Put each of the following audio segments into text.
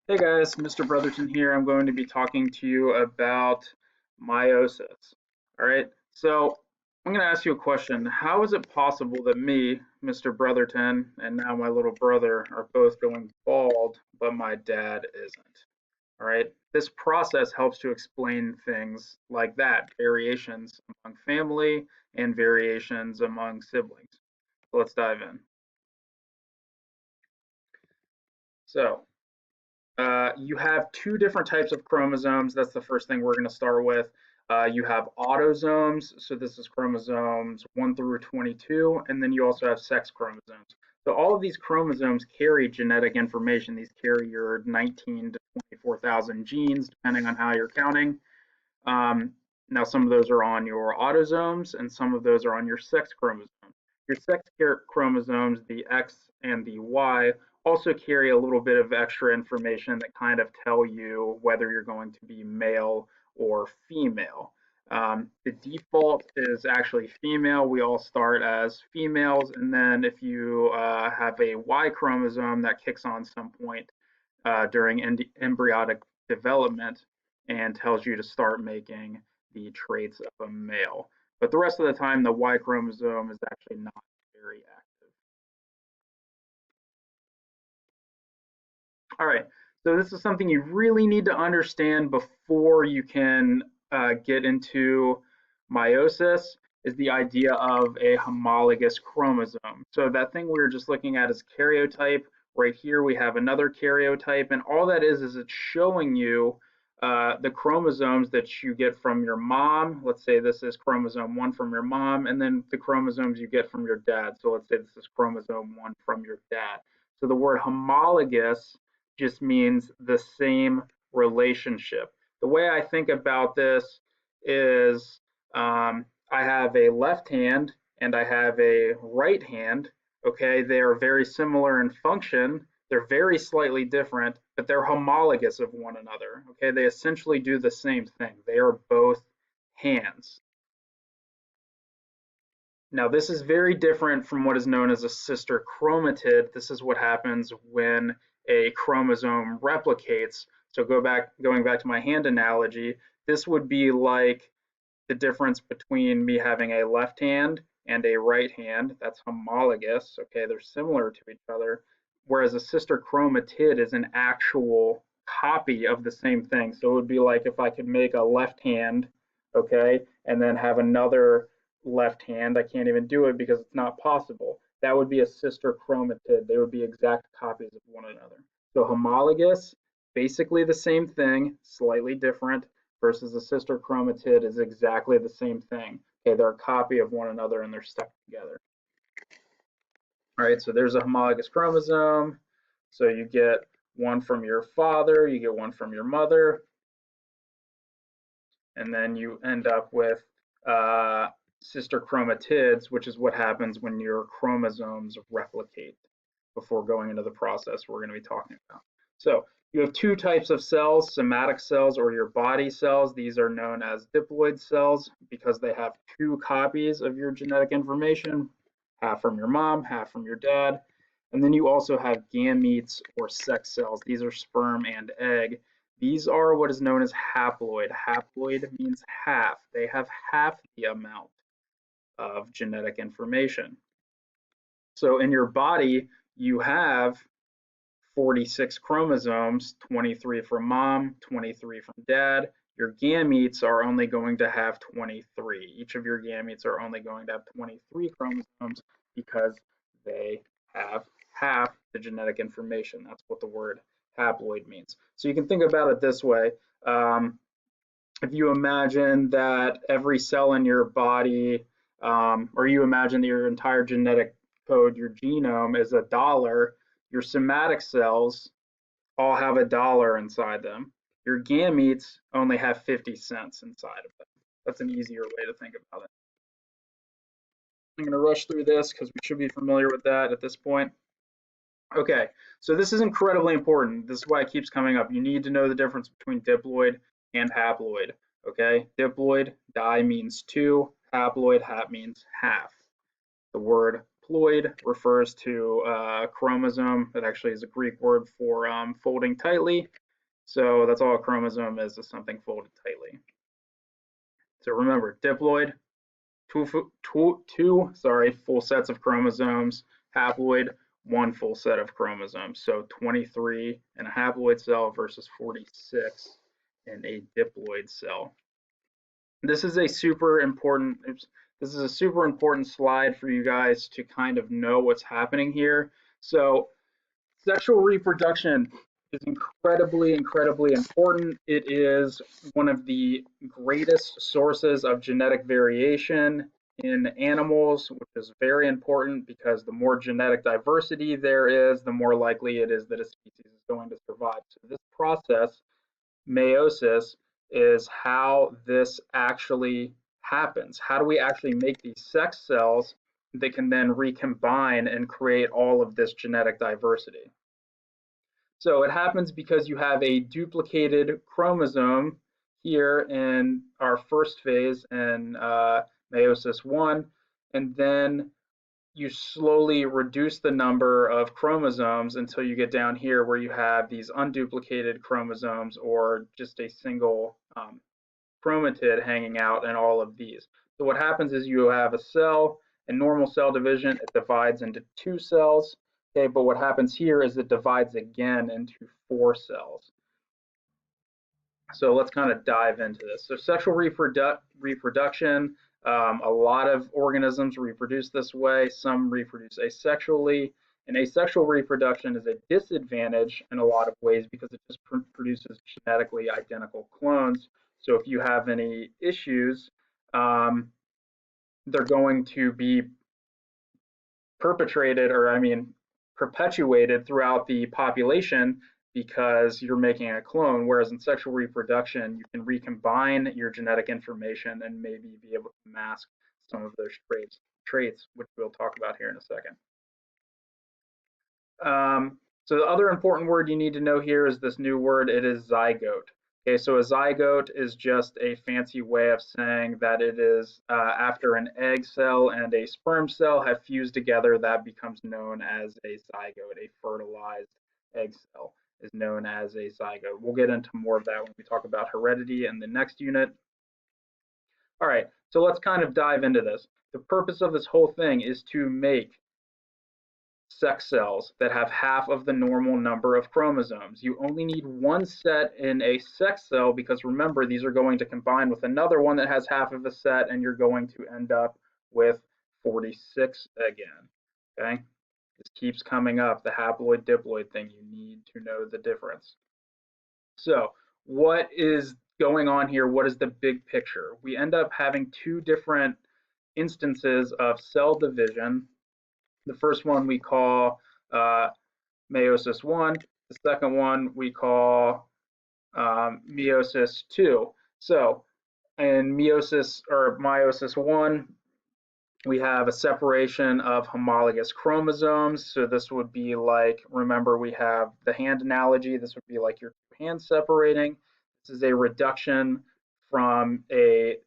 Hey guys, Mr. Brotherton here. I'm going to be talking to you about meiosis. All right, so I'm going to ask you a question. How is it possible that me, Mr. Brotherton, and now my little brother are both going bald, but my dad isn't? All right, this process helps to explain things like that, variations among family and variations among siblings. So let's dive in. So, you have two different types of chromosomes. That's the first thing we're going to start with. You have autosomes, so this is chromosomes 1 through 22, and then you also have sex chromosomes. So all of these chromosomes carry genetic information. These carry your 19 to 24,000 genes, depending on how you're counting. Um, Now, some of those are on your autosomes, and some of those are on your sex chromosomes. Your sex chromosomes, the X and the Y, also carry a little bit of extra information that kind of tell you whether you're going to be male or female. The default is actually female. We all start as females, and then if you have a Y chromosome, that kicks on some point during embryonic development and tells you to start making the traits of a male. But the rest of the time, the Y chromosome is actually not very active. All right, so this is something you really need to understand before you can get into meiosis, is the idea of a homologous chromosome. So that thing we were just looking at is karyotype. Right here we have another karyotype, and all that is it's showing you the chromosomes that you get from your mom. Let's say this is chromosome 1 from your mom, and then the chromosomes you get from your dad. So let's say this is chromosome 1 from your dad. So the word homologous just means the same relationship. The way I think about this is I have a left hand and I have a right hand. Okay, they are very similar in function. They're very slightly different, but they're homologous of one another. Okay, they essentially do the same thing. They are both hands. Now, this is very different from what is known as a sister chromatid. This is what happens when a chromosome replicates. So going back to my hand analogy, this would be like the difference between me having a left hand and a right hand. That's homologous. Okay, they're similar to each other. Whereas a sister chromatid is an actual copy of the same thing. So it would be like if I could make a left hand, okay, and then have another left hand. I can't even do it because it's not possible. That would be a sister chromatid. They would be exact copies of one another. So homologous, basically the same thing, slightly different, versus a sister chromatid is exactly the same thing. Okay, they're a copy of one another and they're stuck together. All right, so there's a homologous chromosome. So you get one from your father, you get one from your mother, and then you end up with sister chromatids, which is what happens when your chromosomes replicate before going into the process we're going to be talking about. So you have two types of cells, somatic cells or your body cells. These are known as diploid cells because they have two copies of your genetic information, half from your mom, half from your dad. And then you also have gametes or sex cells. These are sperm and egg. These are what is known as haploid. Haploid means half. They have half the amount of genetic information. So in your body, you have 46 chromosomes, 23 from mom, 23 from dad. Your gametes are only going to have 23. Each of your gametes are only going to have 23 chromosomes because they have half the genetic information. That's what the word haploid means. So you can think about it this way. If you imagine that every cell in your body, or you imagine that your entire genetic code, your genome, is $1, your somatic cells all have $1 inside them. Your gametes only have 50 cents inside of them. That's an easier way to think about it. I'm going to rush through this because we should be familiar with that at this point. Okay, so this is incredibly important. This is why it keeps coming up. You need to know the difference between diploid and haploid. Okay, diploid, di means two, haploid, hap means half. The word diploid refers to a chromosome. It actually is a Greek word for folding tightly. So that's all a chromosome is something folded tightly. So remember, diploid, two full sets of chromosomes. Haploid, one full set of chromosomes. So 23 in a haploid cell versus 46 in a diploid cell. This is a super important slide for you guys to kind of know what's happening here. So sexual reproduction is incredibly, incredibly important. It is one of the greatest sources of genetic variation in animals, which is very important because the more genetic diversity there is, the more likely it is that a species is going to survive. So this process, meiosis, is how this actually happens. How do we actually make these sex cells that can then recombine and create all of this genetic diversity? So it happens because you have a duplicated chromosome here in our first phase in meiosis 1, and then you slowly reduce the number of chromosomes until you get down here where you have these unduplicated chromosomes or just a single chromatid hanging out in all of these. So what happens is you have a cell. In normal cell division, it divides into 2 cells. Okay, but what happens here is it divides again into 4 cells. So let's kind of dive into this. So sexual reproduction, a lot of organisms reproduce this way. Some reproduce asexually. And asexual reproduction is a disadvantage in a lot of ways because it just produces genetically identical clones. So if you have any issues, they're going to be perpetuated throughout the population because you're making a clone, whereas in sexual reproduction, you can recombine your genetic information and maybe be able to mask some of those traits, which we'll talk about here in a second. So the other important word you need to know here is this new word. It is zygote. Okay, so a zygote is just a fancy way of saying that it is after an egg cell and a sperm cell have fused together, that becomes known as a zygote. A fertilized egg cell is known as a zygote. We'll get into more of that when we talk about heredity in the next unit. All right, so let's kind of dive into this. The purpose of this whole thing is to make sex cells that have half of the normal number of chromosomes. You only need one set in a sex cell because remember, these are going to combine with another one that has half of a set, and you're going to end up with 46 again. Okay, this keeps coming up, the haploid diploid thing. You need to know the difference. So what is going on here? What is the big picture? We end up having 2 different instances of cell division. The first one we call meiosis 1. The second one we call meiosis 2. So in meiosis 1, we have a separation of homologous chromosomes. So this would be like, remember we have the hand analogy. This would be like your hands separating. This is a reduction from a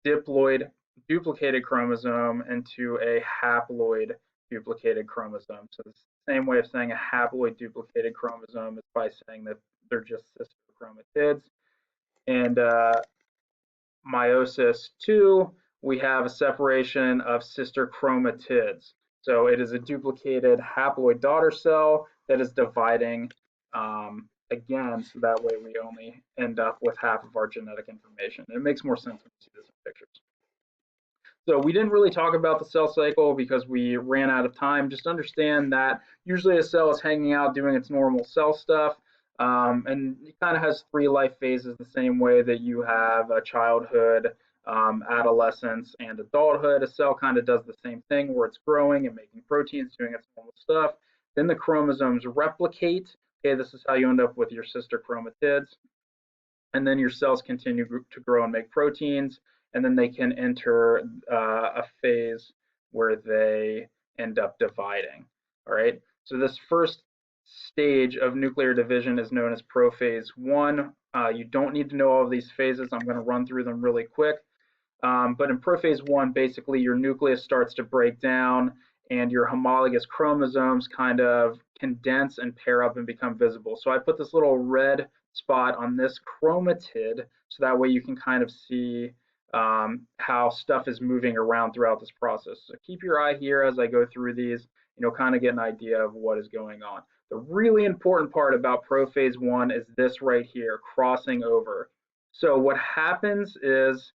diploid duplicated chromosome into a haploid duplicated chromosome. So the same way of saying a haploid duplicated chromosome is by saying that they're just sister chromatids. And meiosis 2, we have a separation of sister chromatids. So it is a duplicated haploid daughter cell that is dividing again, so that way we only end up with half of our genetic information. And it makes more sense when you see this in pictures. So we didn't really talk about the cell cycle because we ran out of time. Just understand that usually a cell is hanging out doing its normal cell stuff. And it kind of has 3 life phases the same way that you have a childhood, adolescence, and adulthood. A cell kind of does the same thing where it's growing and making proteins, doing its normal stuff. Then the chromosomes replicate. Okay, this is how you end up with your sister chromatids. And then your cells continue to grow and make proteins. And then they can enter a phase where they end up dividing. All right, so this first stage of nuclear division is known as prophase 1. You don't need to know all of these phases. I'm going to run through them really quick. But in prophase 1, basically your nucleus starts to break down and your homologous chromosomes kind of condense and pair up and become visible. So I put this little red spot on this chromatid so that way you can kind of see how stuff is moving around throughout this process. So keep your eye here as I go through these, and you'll kind of get an idea of what is going on. The really important part about prophase 1 is this right here, crossing over. So what happens is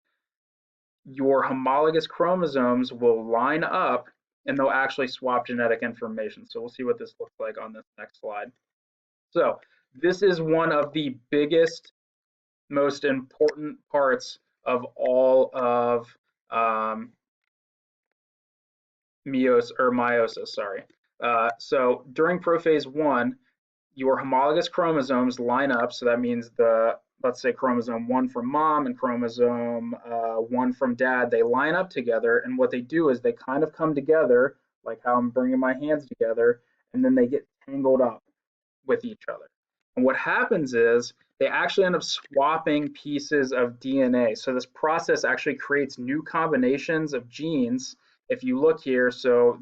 your homologous chromosomes will line up and they'll actually swap genetic information. So we'll see what this looks like on this next slide. So this is one of the biggest, most important parts of all of meiosis, sorry. So during prophase 1, your homologous chromosomes line up. So that means let's say chromosome 1 from mom and chromosome 1 from dad, they line up together. And what they do is they kind of come together, like how I'm bringing my hands together, and then they get tangled up with each other. And what happens is they actually end up swapping pieces of DNA. So this process actually creates new combinations of genes. If you look here, so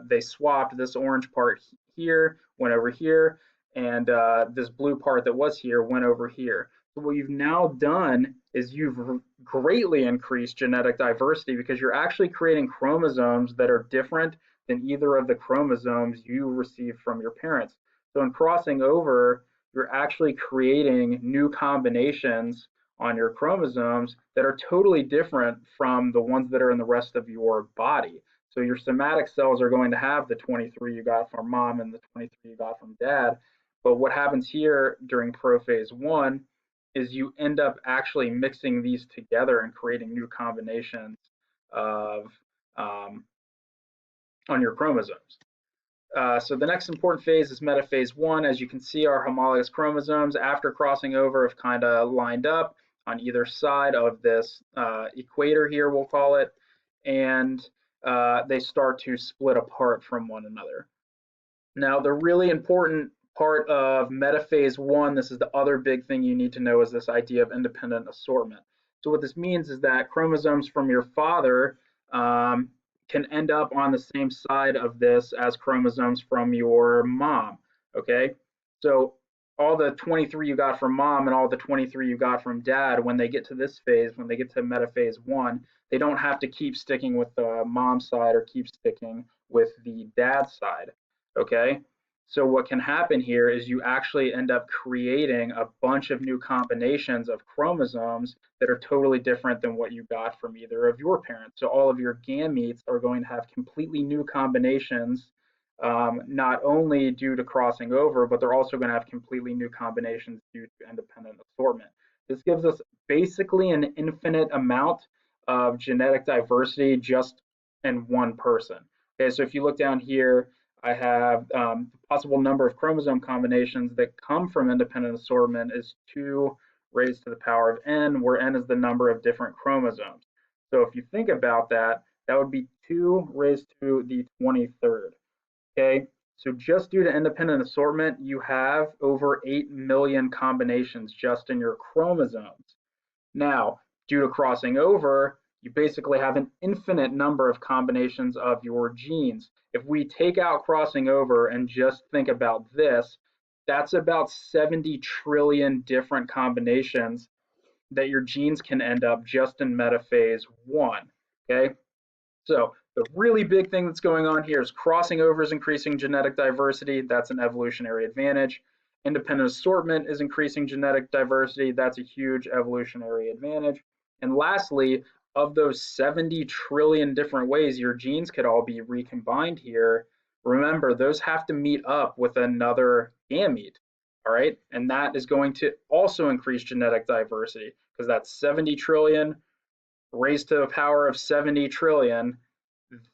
they swapped this orange part here, went over here, and this blue part that was here went over here. So what you've now done is you've greatly increased genetic diversity because you're actually creating chromosomes that are different than either of the chromosomes you received from your parents. So in crossing over, you're actually creating new combinations on your chromosomes that are totally different from the ones that are in the rest of your body. So your somatic cells are going to have the 23 you got from mom and the 23 you got from dad. But what happens here during prophase 1 is you end up actually mixing these together and creating new combinations of on your chromosomes. So the next important phase is metaphase 1. As you can see, our homologous chromosomes, after crossing over, have kind of lined up on either side of this equator here, we'll call it, and they start to split apart from one another. Now, the really important part of metaphase 1, this is the other big thing you need to know, is this idea of independent assortment. So what this means is that chromosomes from your father can end up on the same side of this as chromosomes from your mom, okay? So all the 23 you got from mom and all the 23 you got from dad, when they get to this phase, when they get to metaphase 1, they don't have to keep sticking with the mom side or keep sticking with the dad side, okay? So what can happen here is you actually end up creating a bunch of new combinations of chromosomes that are totally different than what you got from either of your parents. So all of your gametes are going to have completely new combinations, not only due to crossing over, but they're also going to have completely new combinations due to independent assortment. This gives us basically an infinite amount of genetic diversity just in one person. Okay, so if you look down here, I have the possible number of chromosome combinations that come from independent assortment is 2 raised to the power of n, where n is the number of different chromosomes. So if you think about that, that would be 2 raised to the 23rd. Okay, so just due to independent assortment, you have over 8 million combinations just in your chromosomes. Now, due to crossing over, you basically have an infinite number of combinations of your genes. If we take out crossing over and just think about this, that's about 70 trillion different combinations that your genes can end up just in metaphase 1, okay? So the really big thing that's going on here is crossing over is increasing genetic diversity. That's an evolutionary advantage. Independent assortment is increasing genetic diversity. That's a huge evolutionary advantage. And lastly, of those 70 trillion different ways your genes could all be recombined here, remember, those have to meet up with another gamete, all right? And that is going to also increase genetic diversity because that's 70 trillion raised to the power of 70 trillion.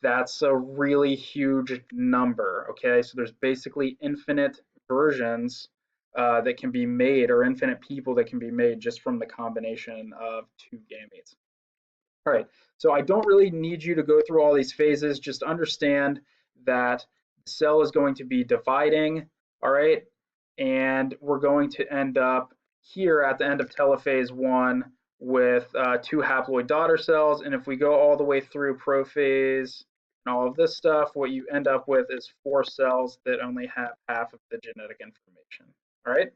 That's a really huge number, okay? So there's basically infinite versions that can be made, or infinite people that can be made just from the combination of 2 gametes. All right, so I don't really need you to go through all these phases. Just understand that the cell is going to be dividing, all right? And we're going to end up here at the end of telophase 1 with 2 haploid daughter cells. And if we go all the way through prophase and all of this stuff, what you end up with is 4 cells that only have half of the genetic information. All right.